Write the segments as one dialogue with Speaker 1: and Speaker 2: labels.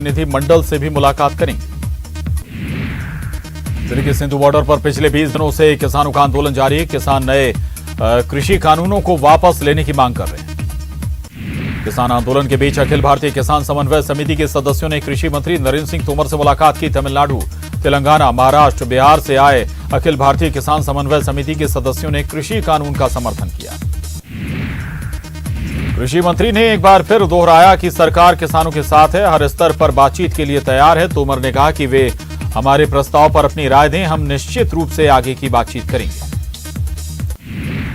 Speaker 1: प्रतिनिधि मंडल से भी मुलाकात करेंगे। दिल्ली के सिंधु बॉर्डर पर पिछले 20 दिनों से किसानों का आंदोलन जारी है। किसान नए कृषि कानूनों को वापस लेने की मांग कर रहे हैं। किसान आंदोलन के बीच अखिल भारतीय किसान समन्वय समिति के सदस्यों ने कृषि मंत्री नरेंद्र सिंह तोमर से मुलाकात की। तमिलनाडु, तेलंगाना, महाराष्ट्र, बिहार से आए अखिल भारतीय किसान समन्वय समिति के सदस्यों ने कृषि कानून का समर्थन किया। कृषि मंत्री ने एक बार फिर दोहराया कि सरकार किसानों के साथ है, हर स्तर पर बातचीत के लिए तैयार है। तोमर ने कहा कि वे हमारे प्रस्ताव पर अपनी राय दें, हम निश्चित रूप से आगे की बातचीत करेंगे।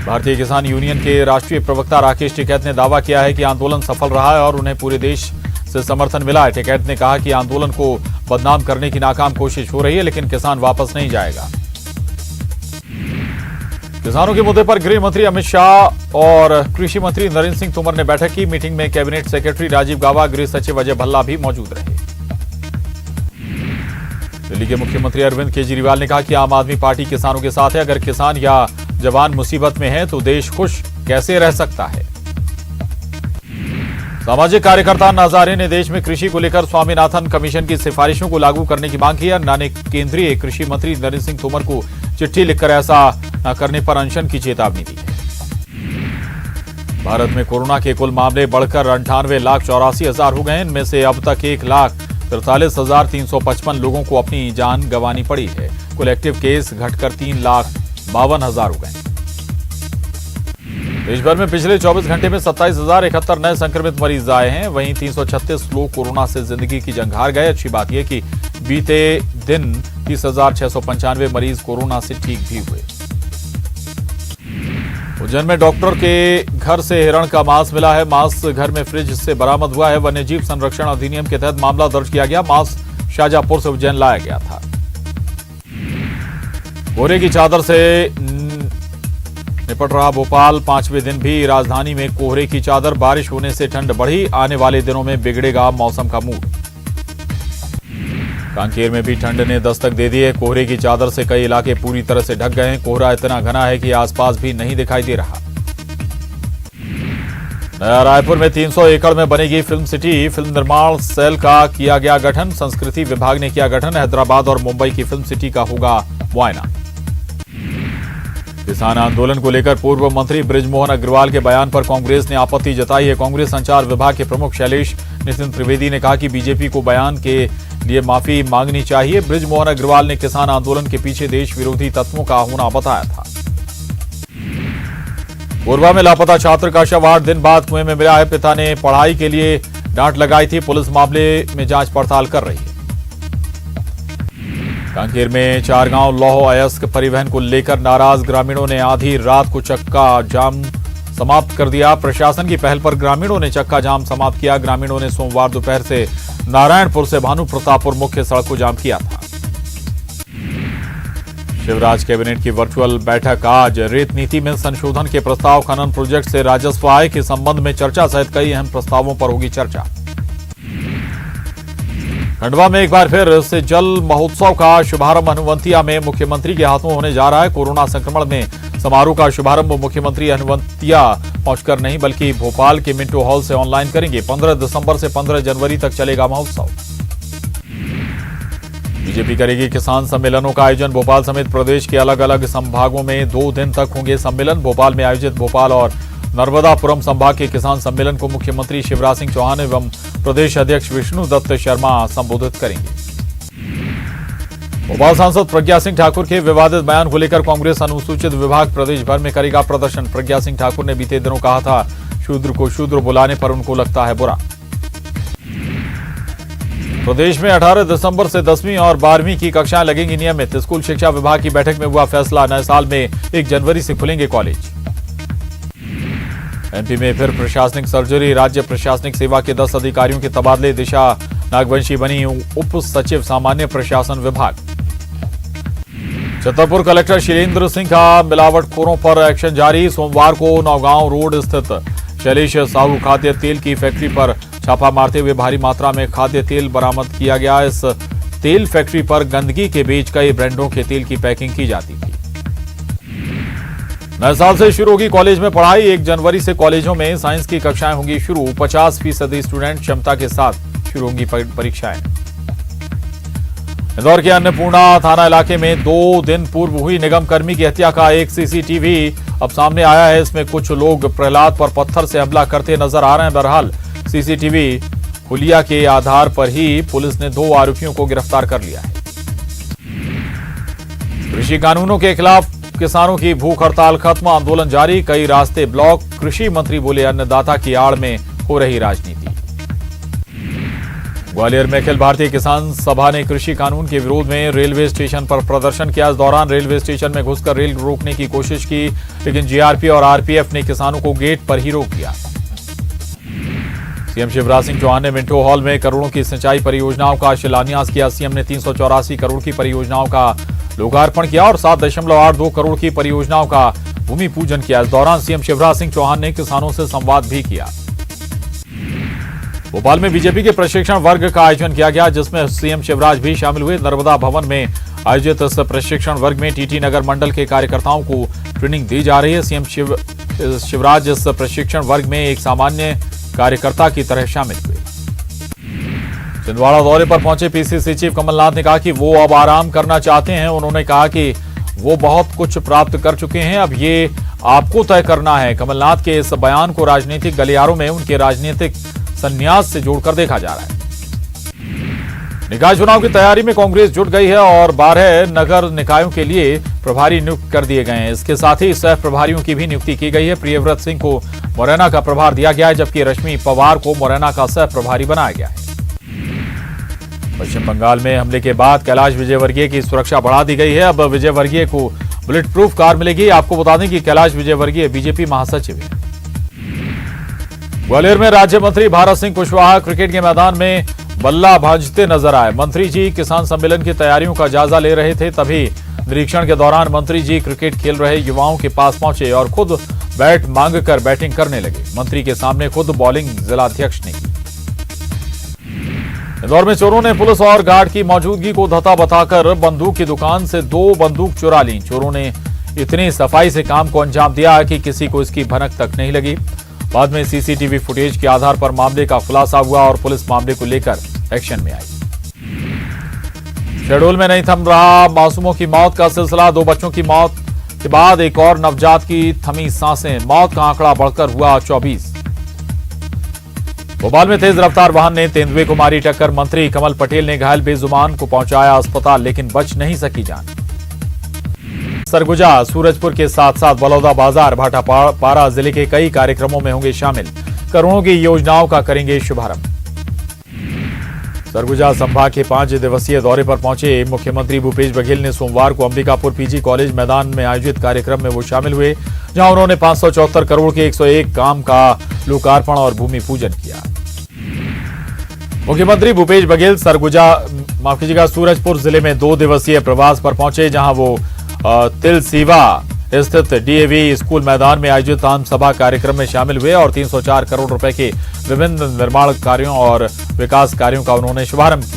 Speaker 1: भारतीय किसान यूनियन के राष्ट्रीय प्रवक्ता राकेश टिकैत ने दावा किया है कि आंदोलन सफल रहा है और उन्हें पूरे देश से समर्थन मिला है। टिकैत ने कहा कि आंदोलन को बदनाम करने की नाकाम कोशिश हो रही है, लेकिन किसान वापस नहीं जाएगा। किसानों के मुद्दे पर गृह मंत्री अमित शाह और कृषि मंत्री नरेंद्र सिंह तोमर ने बैठक की। मीटिंग में कैबिनेट सेक्रेटरी राजीव गाबा, गृह सचिव अजय भल्ला भी मौजूद रहे। दिल्ली के मुख्यमंत्री अरविंद केजरीवाल ने कहा कि आम आदमी पार्टी किसानों के साथ है। अगर किसान या जवान मुसीबत में है तो देश खुश कैसे रह सकता है। सामाजिक कार्यकर्ता हजारे ने देश में कृषि को लेकर स्वामीनाथन कमीशन की सिफारिशों को लागू करने की मांग की। अन्ना ने केंद्रीय कृषि मंत्री नरेंद्र सिंह तोमर को चिट्ठी लिखकर ऐसा न करने पर अनशन की चेतावनी दी है। भारत में कोरोना के कुल मामले बढ़कर 98,84,000 हो गए। इनमें से अब तक 1,43,355 लोगों को अपनी जान गंवानी पड़ी है। कुल एक्टिव केस घटकर 3,52,000 हो गए। देश भर में पिछले 24 घंटे में 27,071 नए संक्रमित मरीज आए हैं। वहीं 336 लोग कोरोना से जिंदगी की जंग हार गए। अच्छी बात यह कि बीते दिन 30,695 मरीज कोरोना से ठीक भी हुए। उज्जैन में डॉक्टर के घर से हिरण का मांस मिला है। मांस घर में फ्रिज से बरामद हुआ है। वन्यजीव संरक्षण अधिनियम के तहत मामला दर्ज किया गया। मांस शाहजहांपुर से उज्जैन लाया गया था। कोहरे की चादर से निपट रहा भोपाल। 5वें दिन भी राजधानी में कोहरे की चादर। बारिश होने से ठंड बढ़ी। आने वाले दिनों में बिगड़ेगा मौसम का मूड। कांकेर में भी ठंड ने दस्तक दे दी है। कोहरे की चादर से कई इलाके पूरी तरह से ढक गए हैं। कोहरा इतना घना है कि आसपास भी नहीं दिखाई दे रहा। नया रायपुर में 300 एकड़ में बनेगी फिल्म सिटी। फिल्म निर्माण सेल का किया गया गठन। संस्कृति विभाग ने किया गठन। हैदराबाद और मुंबई की फिल्म सिटी का होगा मुआयना। किसान आंदोलन को लेकर पूर्व मंत्री बृजमोहन अग्रवाल के बयान पर कांग्रेस ने आपत्ति जताई है। कांग्रेस संचार विभाग के प्रमुख शैलेश नितिन त्रिवेदी ने कहा कि बीजेपी को बयान के लिए माफी मांगनी चाहिए। बृजमोहन अग्रवाल ने किसान आंदोलन के पीछे देश विरोधी तत्वों का होना बताया था। कोरबा में लापता छात्र का शव 8 दिन बाद कुएं में मिला है। पिता ने पढ़ाई के लिए डांट लगाई थी। पुलिस मामले में जांच पड़ताल कर रही है। कांकेर में चारगांव लौह अयस्क परिवहन को लेकर नाराज ग्रामीणों ने आधी रात को चक्का जाम समाप्त कर दिया। प्रशासन की पहल पर ग्रामीणों ने चक्का जाम समाप्त किया। ग्रामीणों ने सोमवार दोपहर से नारायणपुर से भानु प्रतापपुर मुख्य सड़क को जाम किया था। शिवराज कैबिनेट की वर्चुअल बैठक आज। रेत नीति में संशोधन के प्रस्ताव, खनन प्रोजेक्ट से राजस्व आय के संबंध में चर्चा सहित कई अहम प्रस्तावों पर होगी चर्चा। खंडवा में एक बार फिर से जल महोत्सव का शुभारंभ हनुवंतिया में मुख्यमंत्री के हाथों होने जा रहा है। कोरोना संक्रमण में समारोह का शुभारंभ मुख्यमंत्री हनुवंतिया पहुंचकर नहीं बल्कि भोपाल के मिंटो हॉल से ऑनलाइन करेंगे। 15 दिसंबर से 15 जनवरी तक चलेगा महोत्सव। बीजेपी करेगी किसान सम्मेलनों का आयोजन। भोपाल समेत प्रदेश के अलग अलग संभागों में 2 दिन तक होंगे सम्मेलन। भोपाल में आयोजित भोपाल और नर्मदापुरम संभाग के किसान सम्मेलन को मुख्यमंत्री शिवराज सिंह चौहान एवं प्रदेश अध्यक्ष विष्णुदत्त शर्मा संबोधित करेंगे। भोपाल सांसद प्रज्ञा सिंह ठाकुर के विवादित बयान को लेकर कांग्रेस अनुसूचित विभाग प्रदेश भर में करेगा प्रदर्शन। प्रज्ञा सिंह ठाकुर ने बीते दिनों कहा था, शूद्र को शूद्र बुलाने पर उनको लगता है बुरा। प्रदेश में 18 दिसंबर से 10वीं और 12वीं की कक्षाएं लगेंगी नियमित। स्कूल शिक्षा विभाग की बैठक में हुआ फैसला। नए साल में 1 जनवरी से खुलेंगे कॉलेज। एमपी में फिर प्रशासनिक सर्जरी। राज्य प्रशासनिक सेवा के 10 अधिकारियों के तबादले। दिशा नागवंशी बनी उप सचिव सामान्य प्रशासन विभाग। छतरपुर कलेक्टर शैलेंद्र सिंह का मिलावटखोरों पर एक्शन जारी। सोमवार को नौगांव रोड स्थित शैलेश साहू खाद्य तेल की फैक्ट्री पर छापा मारते हुए भारी मात्रा में खाद्य तेल बरामद किया गया। इस तेल फैक्ट्री पर गंदगी के बीच कई ब्रांडों के तेल की पैकिंग की जाती थी। नए साल से शुरू होगी कॉलेज में पढ़ाई। 1 जनवरी से कॉलेजों में साइंस की कक्षाएं होंगी शुरू। 50% स्टूडेंट क्षमता के साथ शुरू होंगी परीक्षाएं। इंदौर के अन्नपूर्णा थाना इलाके में 2 दिन पूर्व हुई निगम कर्मी की हत्या का एक सीसीटीवी अब सामने आया है। इसमें कुछ लोग प्रहलाद पर पत्थर से हमला करते नजर आ रहे हैं। बहरहाल सीसीटीवी हुलिया के आधार पर ही पुलिस ने 2 आरोपियों को गिरफ्तार कर लिया है। कृषि कानूनों के खिलाफ किसानों की भूख हड़ताल खत्म, आंदोलन जारी, कई रास्ते ब्लॉक। कृषि मंत्री बोले अन्नदाता की आड़ में हो रही राजनीति। ग्वालियर में अखिल भारतीय किसान सभा ने कृषि कानून के विरोध में रेलवे स्टेशन पर प्रदर्शन किया। इस दौरान रेलवे स्टेशन में घुसकर रेल रोकने की कोशिश की, लेकिन जीआरपी और आरपीएफ ने किसानों को गेट पर ही रोक दिया। सीएम शिवराज सिंह चौहान ने मिंटो हॉल में करोड़ों की सिंचाई परियोजनाओं का शिलान्यास किया। सीएम ने 384 करोड़ की परियोजनाओं का लोकार्पण किया और 7.82 करोड़ की परियोजनाओं का भूमि पूजन किया। इस दौरान सीएम शिवराज सिंह चौहान ने किसानों से संवाद भी किया। भोपाल में बीजेपी के प्रशिक्षण वर्ग का आयोजन किया गया, जिसमें सीएम शिवराज भी शामिल हुए। नर्मदा भवन में आयोजित इस प्रशिक्षण वर्ग में टीटी नगर मंडल के कार्यकर्ताओं को ट्रेनिंग दी जा रही है। सीएम शिवराज इस प्रशिक्षण वर्ग में एक सामान्य कार्यकर्ता की तरह शामिल हुए। छिंदवाड़ा दौरे पर पहुंचे पीसीसी चीफ कमलनाथ ने कहा कि वो अब आराम करना चाहते हैं। उन्होंने कहा कि वो बहुत कुछ प्राप्त कर चुके हैं, अब ये आपको तय करना है। कमलनाथ के इस बयान को राजनीतिक गलियारों में उनके राजनीतिक संन्यास से जोड़कर देखा जा रहा है। निकाय चुनाव की तैयारी में कांग्रेस जुट गई है और 12 नगर निकायों के लिए प्रभारी नियुक्त कर दिए गए हैं। इसके साथ ही सह प्रभारियों की भी नियुक्ति की गई है। प्रियव्रत सिंह को मुरैना का प्रभार दिया गया है, जबकि रश्मि पवार को मुरैना का सह प्रभारी बनाया गया है। पश्चिम बंगाल में हमले के बाद कैलाश विजयवर्गीय की सुरक्षा बढ़ा दी गई है। अब विजयवर्गीय को बुलेट प्रूफ कार मिलेगी। आपको बता दें कि कैलाश विजयवर्गीय बीजेपी महासचिव है। ग्वालियर में राज्य मंत्री भारत सिंह कुशवाहा क्रिकेट के मैदान में बल्ला भांजते नजर आए। मंत्री जी किसान सम्मेलन की तैयारियों का जायजा ले रहे थे, तभी निरीक्षण के दौरान मंत्री जी क्रिकेट खेल रहे युवाओं के पास पहुंचे और खुद बैट मांगकर बैटिंग करने लगे। मंत्री के सामने खुद बॉलिंग जिलाध्यक्ष ने की। इंदौर में चोरों ने पुलिस और गार्ड की मौजूदगी को धता बताकर बंदूक की दुकान से 2 बंदूक चुरा ली। चोरों ने इतनी सफाई से काम को अंजाम दिया कि किसी को इसकी भनक तक नहीं लगी। बाद में सीसीटीवी फुटेज के आधार पर मामले का खुलासा हुआ और पुलिस मामले को लेकर एक्शन में आई। शहडोल में नहीं थम रहा मासूमों की मौत का सिलसिला। 2 बच्चों की मौत के बाद एक और नवजात की थमी सांसें। मौत का आंकड़ा बढ़कर हुआ 24। भोपाल में तेज रफ्तार वाहन ने तेंदुए को मारी टक्कर। मंत्री कमल पटेल ने घायल बेजुबान को पहुंचाया अस्पताल, लेकिन बच नहीं सकी जान। सरगुजा सूरजपुर के साथ साथ बलौदा बाजार भाटापारा जिले के कई कार्यक्रमों में होंगे शामिल। करोड़ों की योजनाओं का करेंगे शुभारंभ। सरगुजा संभाग के 5 दिवसीय दौरे पर पहुंचे मुख्यमंत्री भूपेश बघेल ने सोमवार को अंबिकापुर पीजी कॉलेज मैदान में आयोजित कार्यक्रम में वो शामिल हुए, जहां उन्होंने 574 करोड़ के 101 काम का लोकार्पण और भूमि पूजन किया। मुख्यमंत्री भूपेश बघेल सूरजपुर जिले में 2 दिवसीय प्रवास पर पहुंचे, जहां वो तिलसीवा स्थित डीएवी स्कूल मैदान में आयोजित आम सभा कार्यक्रम में शामिल हुए और 304 करोड़ रुपए के विभिन्न निर्माण कार्यों और विकास कार्यों का उन्होंने शुभारंभ किया।